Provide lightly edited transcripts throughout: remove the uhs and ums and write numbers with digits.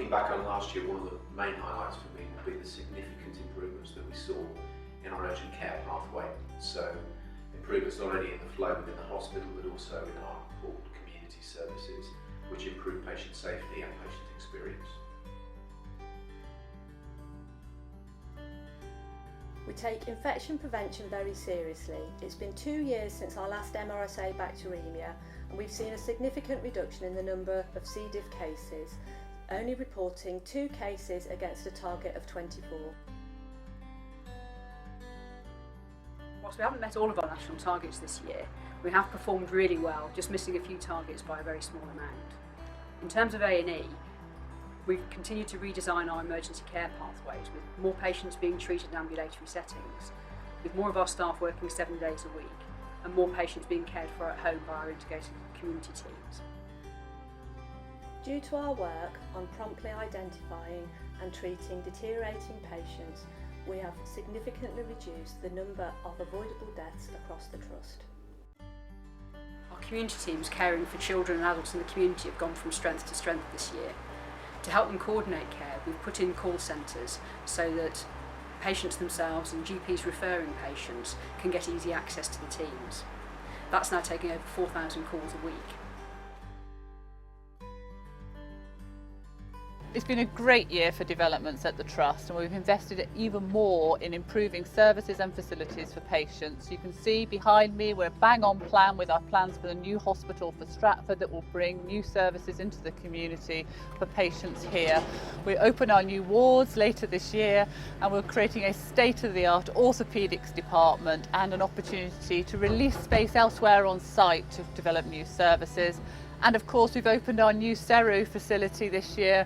Looking back on last year, one of the main highlights for me would be the significant improvements that we saw in our urgent care pathway. So improvements not only in the flow within the hospital but also in our important community services, which improve patient safety and patient experience. We take infection prevention very seriously. It's been 2 years since our last MRSA bacteremia, and we've seen a significant reduction in the number of C. diff cases, only reporting 2 cases against a target of 24. Whilst we haven't met all of our national targets this year, we have performed really well, just missing a few targets by a very small amount. In terms of A&E, we've continued to redesign our emergency care pathways, with more patients being treated in ambulatory settings, with more of our staff working 7 days a week, and more patients being cared for at home by our integrated community teams. Due to our work on promptly identifying and treating deteriorating patients, we have significantly reduced the number of avoidable deaths across the Trust. Our community teams caring for children and adults in the community have gone from strength to strength this year. To help them coordinate care, we've put in call centres so that patients themselves and GPs referring patients can get easy access to the teams. That's now taking over 4,000 calls a week. It's been a great year for developments at the Trust, and we've invested even more in improving services and facilities for patients. You can see behind me we're bang on plan with our plans for the new hospital for Stratford that will bring new services into the community for patients here. We open our new wards later this year, and we're creating a state-of-the-art orthopaedics department and an opportunity to release space elsewhere on site to develop new services. And of course, we've opened our new SERU facility this year,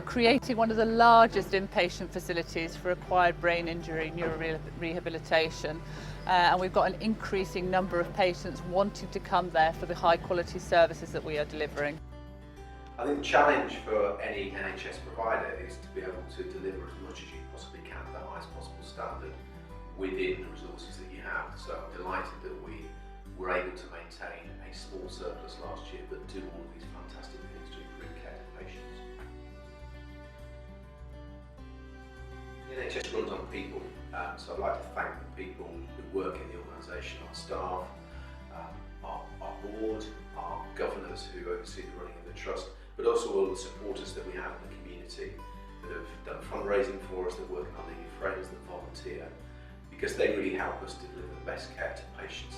creating one of the largest inpatient facilities for acquired brain injury neurorehabilitation. And we've got an increasing number of patients wanting to come there for the high quality services that we are delivering. I think the challenge for any NHS provider is to be able to deliver as much as you possibly can at the highest possible standard within the resources that you have. So I'm delighted that we were able to maintain a small surplus last year, but do all of these fantastic things to improve care to patients. The NHS runs on people, so I'd like to thank the people who work in the organisation, our staff, our board, our governors who oversee the running of the Trust, but also all the supporters that we have in the community that have done fundraising for us, that work in our League of Friends, that volunteer, because they really help us deliver the best care to patients